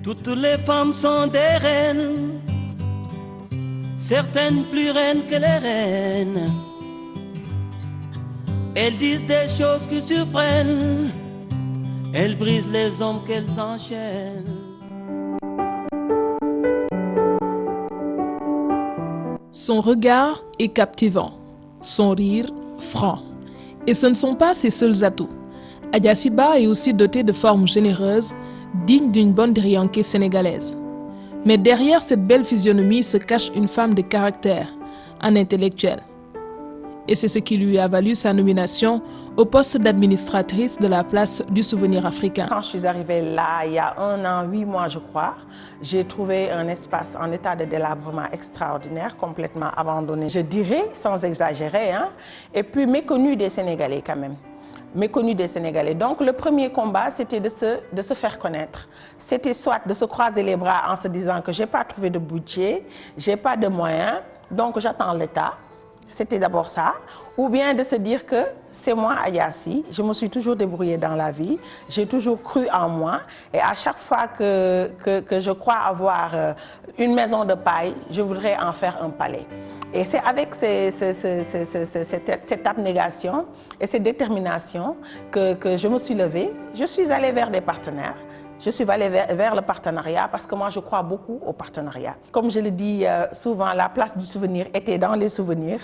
Toutes les femmes sont des reines, certaines plus reines que les reines. Elles disent des choses qui surprennent, elles brisent les hommes qu'elles enchaînent. Son regard est captivant, son rire franc. Et ce ne sont pas ses seuls atouts. Adja Siba est aussi dotée de formes généreuses, dignes d'une bonne drianké sénégalaise. Mais derrière cette belle physionomie se cache une femme de caractère, un intellectuel. Et c'est ce qui lui a valu sa nomination au poste d'administratrice de la place du souvenir africain. Quand je suis arrivée là, il y a 1 an, 8 mois je crois, j'ai trouvé un espace en état de délabrement extraordinaire, complètement abandonné, je dirais, sans exagérer, hein, et puis méconnu des Sénégalais quand même. Méconnu des Sénégalais. Donc le premier combat, c'était de se faire connaître. C'était soit de se croiser les bras en se disant que je n'ai pas trouvé de budget, je n'ai pas de moyens, donc j'attends l'État. C'était d'abord ça, ou bien de se dire que c'est moi, Adja Sy, je me suis toujours débrouillée dans la vie, j'ai toujours cru en moi, et à chaque fois que je crois avoir une maison de paille, je voudrais en faire un palais. Et c'est avec cette abnégation et cette détermination que je me suis levée. Je suis allée vers des partenaires. Je suis allée vers le partenariat parce que moi, je crois beaucoup au partenariat. Comme je le dis souvent, la place du souvenir était dans les souvenirs.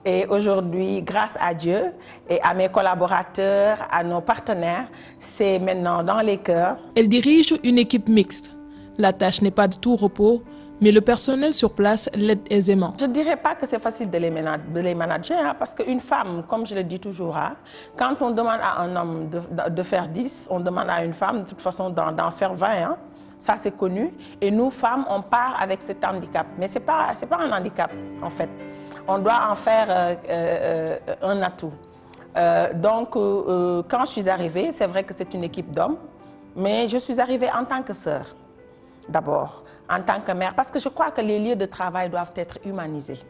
Et aujourd'hui, grâce à Dieu et à mes collaborateurs, à nos partenaires, c'est maintenant dans les cœurs. Elle dirige une équipe mixte. La tâche n'est pas de tout repos, mais le personnel sur place l'aide aisément. Je ne dirais pas que c'est facile de les manager, hein, parce qu'une femme, comme je le dis toujours, hein, quand on demande à un homme de faire 10, on demande à une femme de toute façon d'en faire 20. Hein. Ça, c'est connu. Et nous, femmes, on part avec cet handicap. Mais ce n'est pas un handicap, en fait. On doit en faire un atout. Donc, quand je suis arrivée, c'est vrai que c'est une équipe d'hommes, mais je suis arrivée en tant que sœur, d'abord. En tant que mère, parce que je crois que les lieux de travail doivent être humanisés.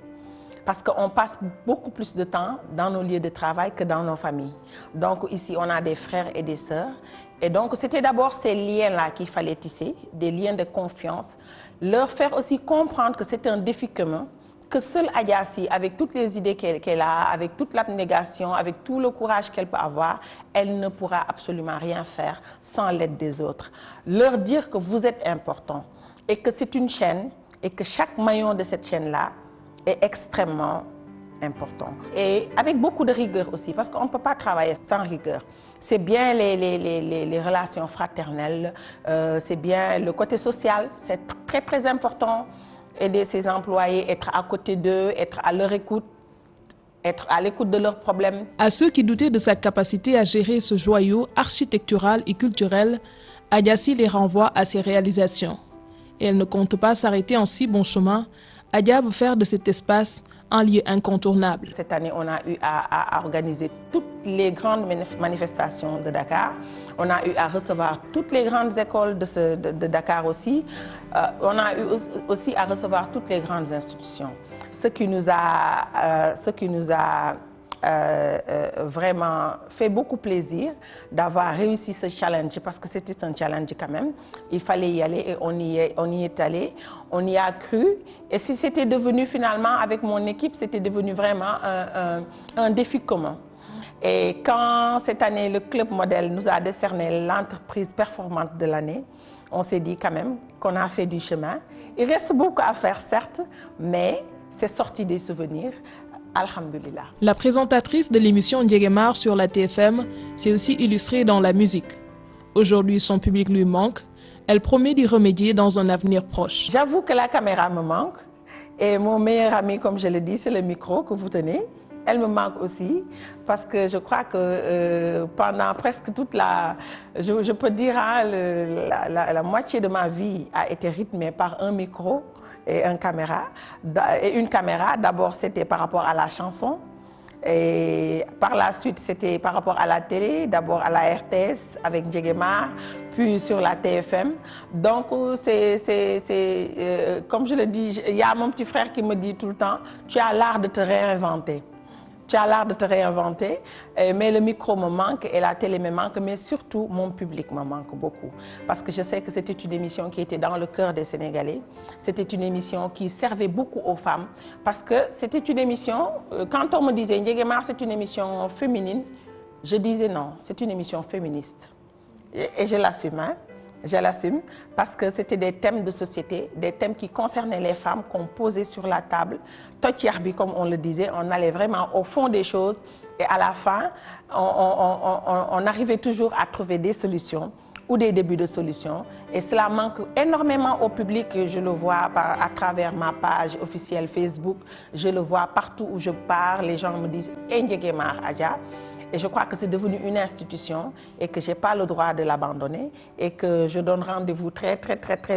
Parce qu'on passe beaucoup plus de temps dans nos lieux de travail que dans nos familles. Donc ici, on a des frères et des sœurs. Et donc, c'était d'abord ces liens-là qu'il fallait tisser, des liens de confiance. Leur faire aussi comprendre que c'est un défi commun, que seule Adja Sy, avec toutes les idées qu'elle a, avec toute l'abnégation, avec tout le courage qu'elle peut avoir, elle ne pourra absolument rien faire sans l'aide des autres. Leur dire que vous êtes important. Et que c'est une chaîne et que chaque maillon de cette chaîne-là est extrêmement important. Et avec beaucoup de rigueur aussi, parce qu'on ne peut pas travailler sans rigueur. C'est bien les relations fraternelles, c'est bien le côté social, c'est très très important. Aider ses employés, être à côté d'eux, être à leur écoute, être à l'écoute de leurs problèmes. À ceux qui doutaient de sa capacité à gérer ce joyau architectural et culturel, Adja Sy les renvoie à ses réalisations. Et elle ne compte pas s'arrêter en si bon chemin. Adja veut faire de cet espace un lieu incontournable. Cette année, on a eu à organiser toutes les grandes manifestations de Dakar. On a eu à recevoir toutes les grandes écoles de Dakar aussi. On a eu aussi à recevoir toutes les grandes institutions. Ce qui nous a vraiment fait beaucoup plaisir d'avoir réussi ce challenge, parce que c'était un challenge quand même. Il fallait y aller et on y est allé, on y a cru. Et si c'était devenu finalement, avec mon équipe, c'était devenu vraiment un défi commun. Et quand cette année, le Club Modèle nous a décerné l'entreprise performante de l'année, on s'est dit quand même qu'on a fait du chemin. Il reste beaucoup à faire, certes, mais c'est sorti des souvenirs. Alhamdulillah. La présentatrice de l'émission Ndiéguémar sur la TFM s'est aussi illustrée dans la musique. Aujourd'hui, son public lui manque. Elle promet d'y remédier dans un avenir proche. J'avoue que la caméra me manque. Et mon meilleur ami, comme je le dis, c'est le micro que vous tenez. Elle me manque aussi parce que je crois que pendant presque toute je peux dire, hein, la moitié de ma vie a été rythmée par un micro et une caméra. D'abord, c'était par rapport à la chanson. Et par la suite, c'était par rapport à la télé, d'abord à la RTS avec Ndiéguémar, puis sur la TFM. Donc, comme je le dis, il y a mon petit frère qui me dit tout le temps, tu as l'art de te réinventer. Tu as l'art de te réinventer, mais le micro me manque et la télé me manque, mais surtout mon public me manque beaucoup. Parce que je sais que c'était une émission qui était dans le cœur des Sénégalais. C'était une émission qui servait beaucoup aux femmes. Parce que c'était une émission, quand on me disait Ndiéguémar, c'est une émission féminine, je disais non, c'est une émission féministe. Et je l'assume, hein. Je l'assume parce que c'était des thèmes de société, des thèmes qui concernaient les femmes qu'on posait sur la table. Totiarbi, comme on le disait, on allait vraiment au fond des choses et à la fin, on arrivait toujours à trouver des solutions ou des débuts de solutions. Et cela manque énormément au public. Je le vois à travers ma page officielle Facebook. Je le vois partout où je pars. Les gens me disent « Ndiéguémar Adja ». Et je crois que c'est devenu une institution et que je n'ai pas le droit de l'abandonner et que je donne rendez-vous très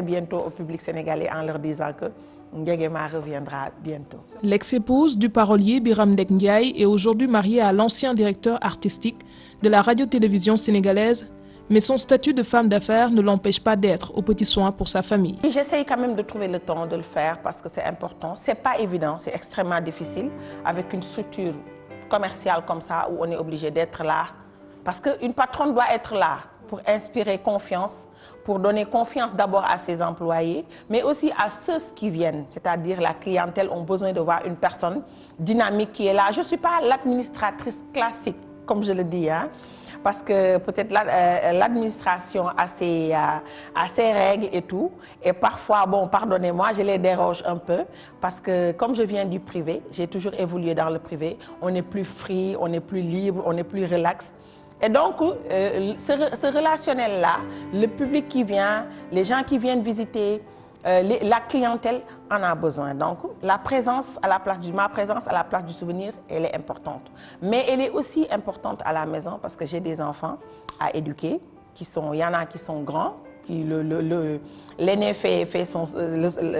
bientôt au public sénégalais en leur disant que Ndiéguémar reviendra bientôt. L'ex-épouse du parolier Biram Ndek Ndiaye est aujourd'hui mariée à l'ancien directeur artistique de la radio-télévision sénégalaise, mais son statut de femme d'affaires ne l'empêche pas d'être aux petits soins pour sa famille. J'essaye quand même de trouver le temps de le faire parce que c'est important. Ce n'est pas évident, c'est extrêmement difficile avec une structure commercial comme ça où on est obligé d'être là parce qu'une patronne doit être là pour inspirer confiance, pour donner confiance d'abord à ses employés mais aussi à ceux qui viennent, c'est-à-dire la clientèle ont besoin de voir une personne dynamique qui est là. Je ne suis pas l'administratrice classique comme je le dis, hein, parce que peut-être l'administration a ses règles et tout. Et parfois, bon, pardonnez-moi, je les déroge un peu parce que comme je viens du privé, j'ai toujours évolué dans le privé, on est plus free, on est plus libre, on est plus relax. Et donc, ce relationnel-là, le public qui vient, les gens qui viennent visiter, la clientèle en a besoin. Donc, ma présence à la place du souvenir, elle est importante. Mais elle est aussi importante à la maison parce que j'ai des enfants à éduquer. Il y en a qui sont grands. L'aîné fait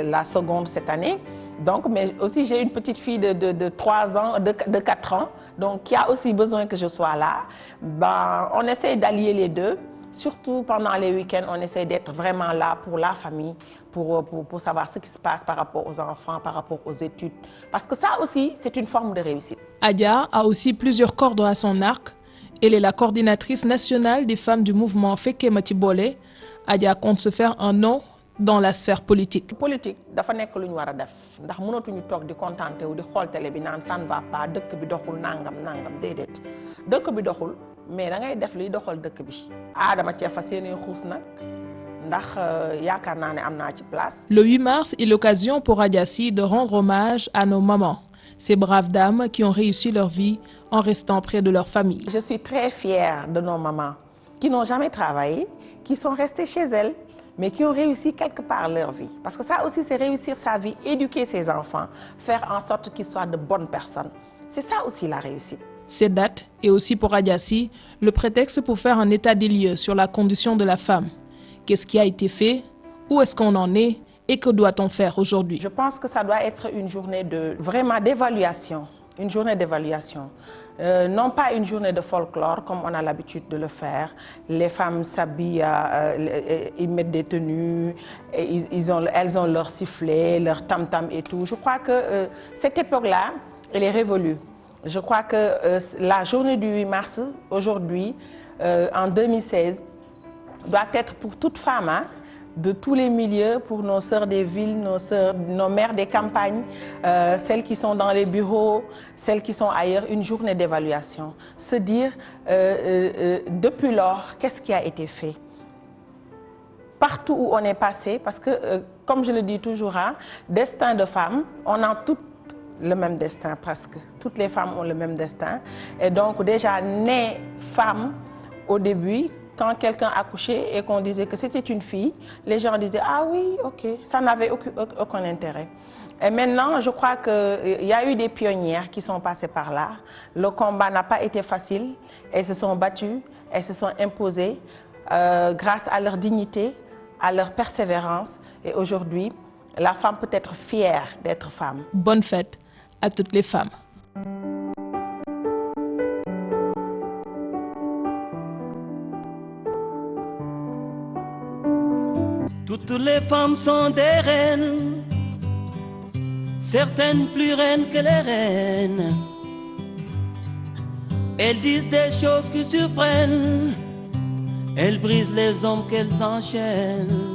la seconde cette année. Donc, mais aussi, j'ai une petite fille de 3 ans, de 4 ans, donc qui a aussi besoin que je sois là. Ben, on essaie d'allier les deux. Surtout pendant les week-ends, on essaie d'être vraiment là pour la famille, pour savoir ce qui se passe par rapport aux enfants, par rapport aux études. Parce que ça aussi, c'est une forme de réussite. Adja a aussi plusieurs cordes à son arc. Elle est la coordinatrice nationale des femmes du mouvement Fekke Mati Bolé. Adja compte se faire un nom dans la sphère politique. Politique, dafa nek luñu wara def ndax mënatuñu tok di contenté wu di xol télé bi naan ça ne va pas dëkk bi doxul nangam déedéet dëkk bi doxul mais da ngay def liy doxal dëkk bi. Adama cee fas yéene xuus nag ndax yaakaar naa ne am naa ci place. Le 8 mars est l'occasion pour Adja Sy de rendre hommage à nos mamans, ces braves dames qui ont réussi leur vie en restant près de leur famille. Je suis très fière de nos mamans qui n'ont jamais travaillé, qui sont restées chez elles, mais qui ont réussi quelque part leur vie. Parce que ça aussi, c'est réussir sa vie, éduquer ses enfants, faire en sorte qu'ils soient de bonnes personnes. C'est ça aussi la réussite. Cette date est aussi pour Adja Sy le prétexte pour faire un état des lieux sur la condition de la femme. Qu'est-ce qui a été fait? Où est-ce qu'on en est? Et que doit-on faire aujourd'hui? Je pense que ça doit être une journée vraiment d'évaluation. Une journée d'évaluation. Non pas une journée de folklore comme on a l'habitude de le faire. Les femmes s'habillent, ils mettent des tenues, elles ont leur sifflet, leur tam-tam et tout. Je crois que cette époque-là, elle est révolue. Je crois que la journée du 8 mars, aujourd'hui, en 2016, doit être pour toute femme, hein, de tous les milieux, pour nos sœurs des villes, nos mères des campagnes, celles qui sont dans les bureaux, celles qui sont ailleurs, une journée d'évaluation. Se dire, depuis lors, qu'est-ce qui a été fait? Partout où on est passé, parce que, comme je le dis toujours, hein, destin de femme, on a toutes le même destin presque. Toutes les femmes ont le même destin. Et donc, déjà, née femme, au début, quand quelqu'un accouchait et qu'on disait que c'était une fille, les gens disaient « Ah oui, ok », ça n'avait aucun intérêt. Et maintenant, je crois qu'il y a eu des pionnières qui sont passées par là. Le combat n'a pas été facile. Elles se sont battues, elles se sont imposées grâce à leur dignité, à leur persévérance. Et aujourd'hui, la femme peut être fière d'être femme. Bonne fête à toutes les femmes. Toutes les femmes sont des reines, certaines plus reines que les reines. Elles disent des choses qui surprennent. Elles brisent les hommes qu'elles enchaînent.